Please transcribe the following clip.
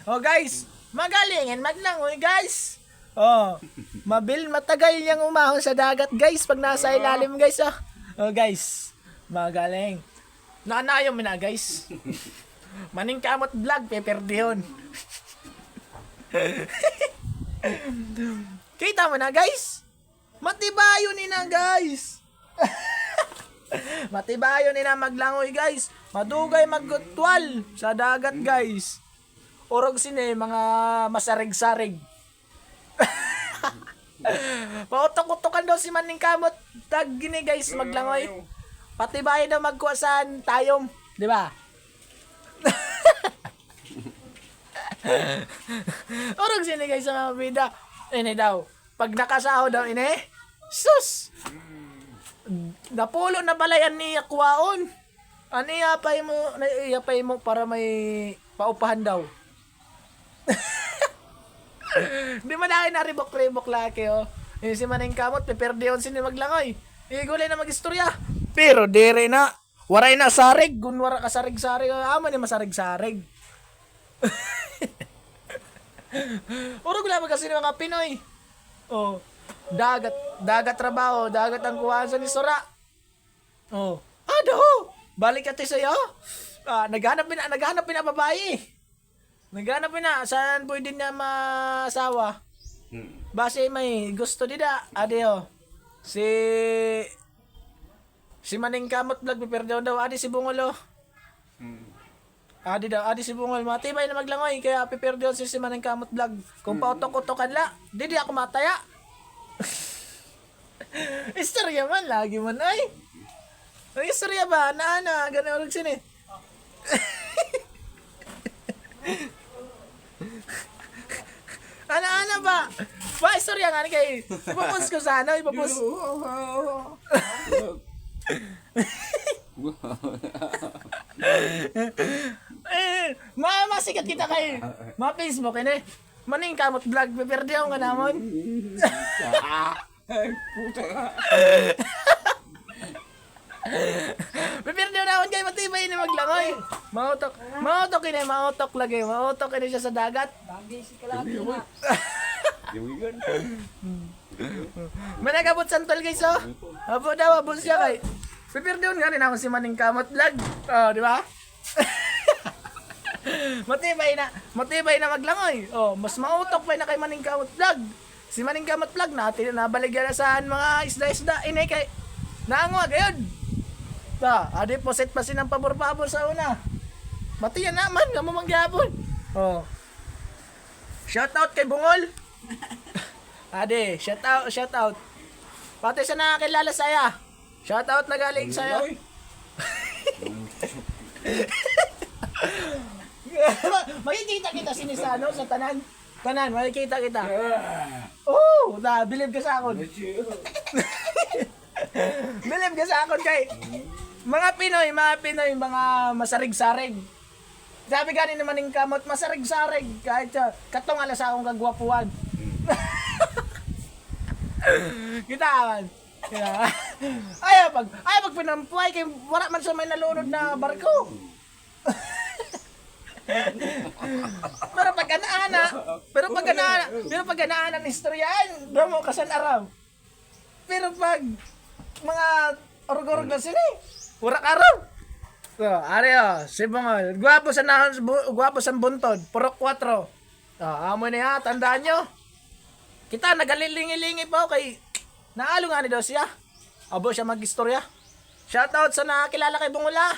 Oh guys, magalingin maglangoy guys. Oh, matagal niyang umahon sa dagat guys pag nasa ilalim guys oh. Oh guys, magaling. Nakanayo mo na guys. Maning kamot vlog, peperdihon. Kita mo na guys. Matibayo ni na guys. Matibayo ni na maglangoy guys. Madugay maggutwal sa dagat guys. Orog sini mga masarig-sarig. Pautok-utokan daw si Maning Kamot. Tag gini guys maglangoy. Patibayo daw magkuwasan tayom, di ba? Orog sini guys sa mga bida. Ini daw. Pag nakasaho daw ini, sus! Napulo na balayan ni Akwaon. Ano iapay mo para may paupahan daw. Di man na ribok-ribok laki oh. Yung si Maning Kamot, peperdihon sini maglangoy. Igulay na magistorya. Pero dire na. Waray na sarig. Gunwara ka sarig-sarig. Ama ni masarig-sarig. Urog lang kasi ng mga Pinoy. Oh, dagat trabaho, dagat ang kuhaan sa ni Sora. Oh, ado. Balik ka sa'yo. Naghanap na babae. Naghanap na saan pwede niya masawa. Base may gusto dida. Adeo. Si Maning Kamot vlog piperdaw daw adi si Bungolo. Adi si Bungol, matibay na maglangoy, kaya piperdiyon si Maning Kamot vlog. Kung pautok-utokan la, di ako mataya. Istorya man, lagi man ay. Ang istorya ba? Na, ganun ulit sini. Ana ba? Ba, istorya nga ni kay. Ipapos ko sana, ipapos. Masikat kita kay Facebook ini. Maning Kamot vlog peperdiyaw nga namon. Peperdiyaw namon kay matibay ni maglangoy. Mautok lagi. Mautok ini siya sa dagat. Bagay si kalaki na. Managabot santol guys oh. Abot siya kay. Peperdiyaw nga rin ako si Maning Kamot vlog. Oh, di ba? Matibay na maglangoy. Oh, mas mautok pa na kay Maning Kamot vlog. Si Maning Kamot vlog natin nabaligyan na saan mga isda-isda ini kay naangwa gayud. Adi poset pa sinang pabor-pabor sa una. Matiyan naman nga mamangyapon. Oh. Shout out kay Bungol. Adi, shout out. Pati sa nakakilala saya. Shout out na galing sa'yo. Makikita kita sinisano sa tanan. Makikita kita. Oh, believe ka sa akin. Believe ka sa akin kay mga Pinoy, mga masarig-sarig. Sabi ganin naman ng Kamot, masarig-sarig. Kahit katong alas akong kagwapuan. Kita man. Ayaw pag pinampuay kay wala man sa may nalunod na barko. Pero pag anaana ng istoryan, drama kasan araw. Pero pag mga orog-orog na sila, urak araw. So, ariyo, si Bungol, gwapo sa buntod, purok 4. Amo niya, tandaan nyo. Kita nagalilingi-lingi pa kay naalo nga ni daw siya. Abo siya mag-istorya. Shoutout sa nakakilala kay Bungol ah.